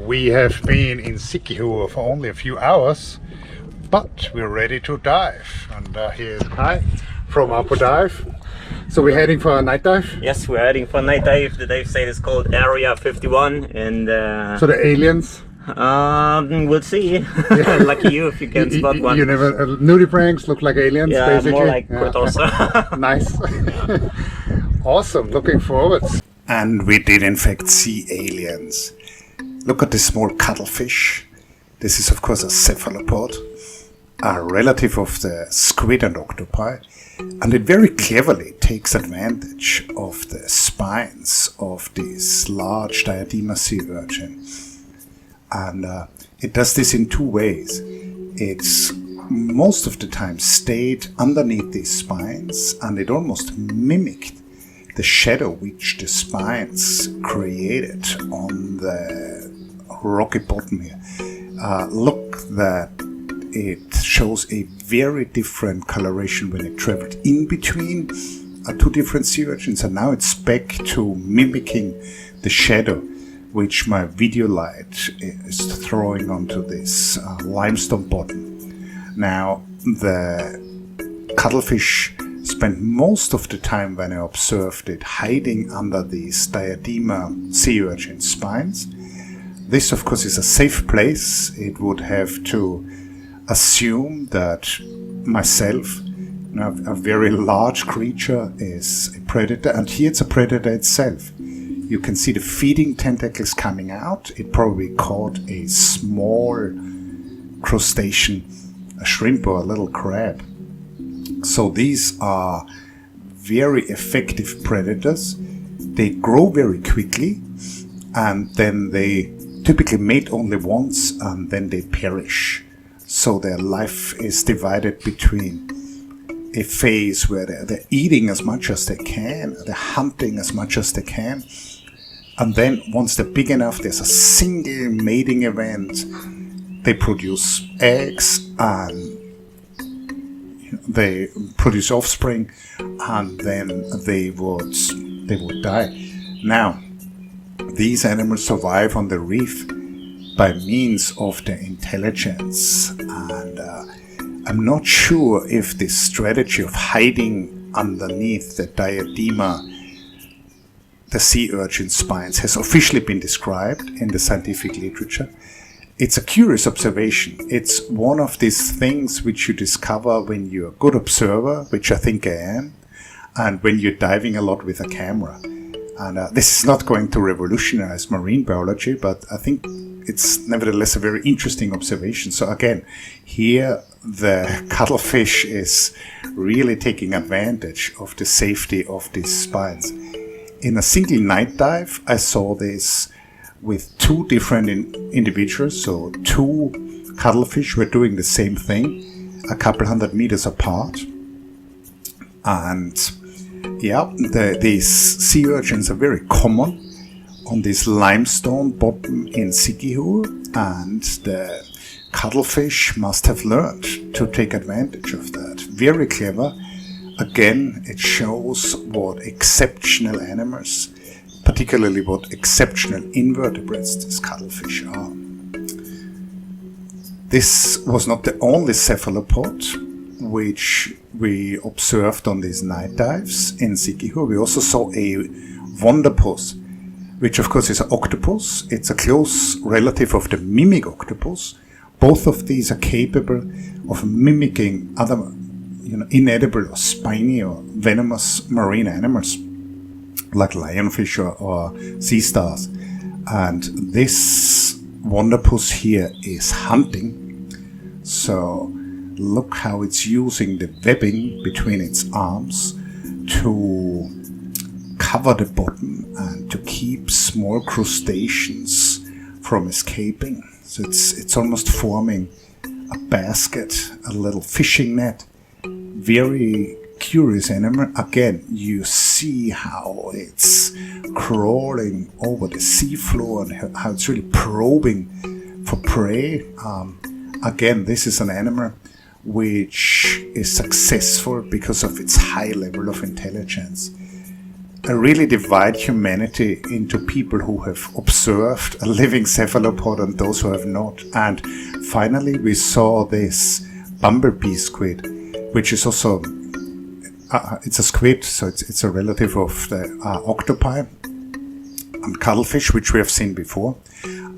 We have been in Siquijor for only a few hours, but we're ready to dive. And here's Kai from Apo Dive. So we're heading for a night dive? Yes, we're heading for a night dive. The dive site is called Area 51 and so the aliens? We'll see. Lucky you if you can spot one. You never nudie pranks look like aliens, yeah, basically? More like critters. Nice. Awesome, looking forward. And we did in fact see aliens. Look at this small cuttlefish. This is of course a cephalopod, a relative of the squid and octopi, and it very cleverly takes advantage of the spines of this large Diadema sea urchin. And it does this in two ways. It's most of the time stayed underneath these spines, and it almost mimicked the shadow which the spines created on the rocky bottom here. Look that it shows a very different coloration when it traveled in between two different sea urchins, and now it's back to mimicking the shadow which my video light is throwing onto this limestone bottom. Now the cuttlefish spent most of the time when I observed it hiding under these Diadema sea urchin spines. This of course is a safe place. It would have to assume that myself, a very large creature, is a predator, and here it's a predator itself. You can see the feeding tentacles coming out. It probably caught a small crustacean, a shrimp or a little crab. So these are very effective predators. They grow very quickly, and then they typically mate only once, and then they perish. So their life is divided between a phase where they're eating as much as they can, they're hunting as much as they can, and then once they're big enough, there's a single mating event. They produce eggs and they produce offspring, and then they would die. Now, these animals survive on the reef by means of their intelligence, and I'm not sure if this strategy of hiding underneath the Diadema, the sea urchin spines, has officially been described in the scientific literature. It's a curious observation. It's one of these things which you discover when you're a good observer, which I think I am, and when you're diving a lot with a camera. And this is not going to revolutionize marine biology, but I think it's nevertheless a very interesting observation. So again, here the cuttlefish is really taking advantage of the safety of these spines. In a single night dive, I saw this with two different individuals, so two cuttlefish were doing the same thing, a couple 100 meters apart. And yeah, these sea urchins are very common on this limestone bottom in Siquijor, and the cuttlefish must have learned to take advantage of that. Very clever. Again, it shows what exceptional animals, particularly what exceptional invertebrates these cuttlefish are. This was not the only cephalopod which we observed on these night dives in Siquijor. We also saw a wonderpus, which of course is an octopus. It's a close relative of the mimic octopus. Both of these are capable of mimicking other inedible or spiny or venomous marine animals like lionfish or sea stars. And this wonderpus here is hunting. So look how it's using the webbing between its arms to cover the bottom and to keep small crustaceans from escaping. So it's almost forming a basket, a little fishing net. Very curious animal. Again, you see how it's crawling over the seafloor and how it's really probing for prey. Again, this is an animal which is successful because of its high level of intelligence. really divide humanity into people who have observed a living cephalopod and those who have not. And finally we saw this bumblebee squid, which is also it's a squid, so it's a relative of the octopi and cuttlefish, which we have seen before.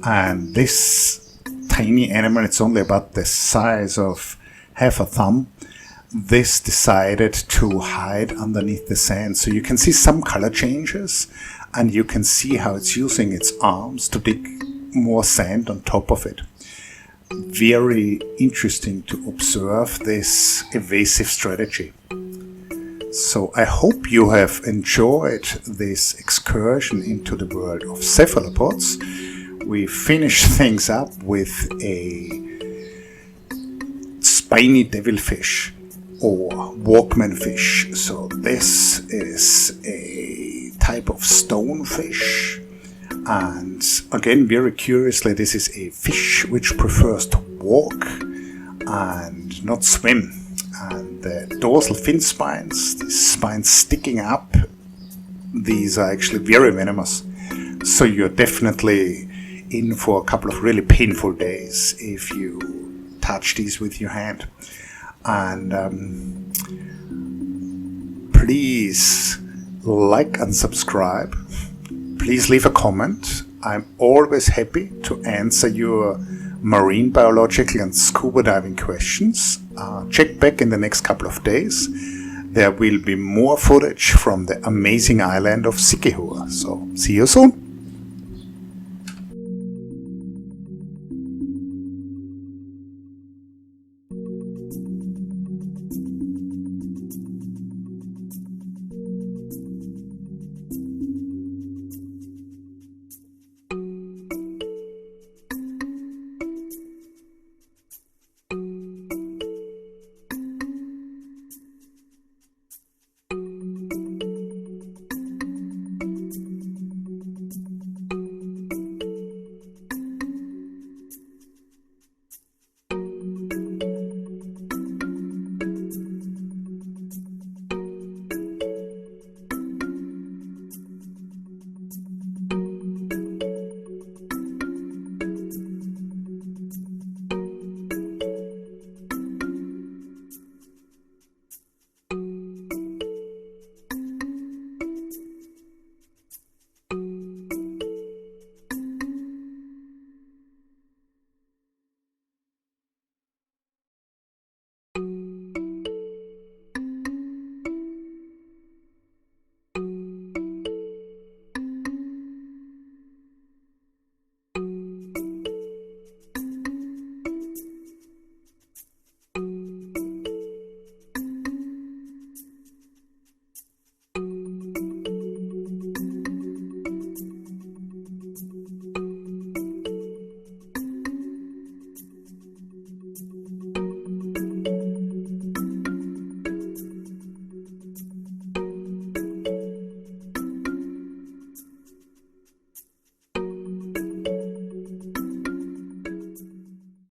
And this tiny animal, it's only about the size of half a thumb, this decided to hide underneath the sand. So you can see some color changes, and you can see how it's using its arms to dig more sand on top of it. Very interesting to observe this evasive strategy. So I hope you have enjoyed this excursion into the world of cephalopods. We finish things up with a spiny devilfish or walkman fish. So this is a type of stonefish, and again, very curiously, this is a fish which prefers to walk and not swim. And the dorsal fin spines, these spines sticking up, these are actually very venomous. So you're definitely in for a couple of really painful days if you touch these with your hand. And please like and subscribe. Please leave a comment. I'm always happy to answer your marine biological and scuba diving questions. Check back in the next couple of days. There will be more footage from the amazing island of Siquijor. So see you soon.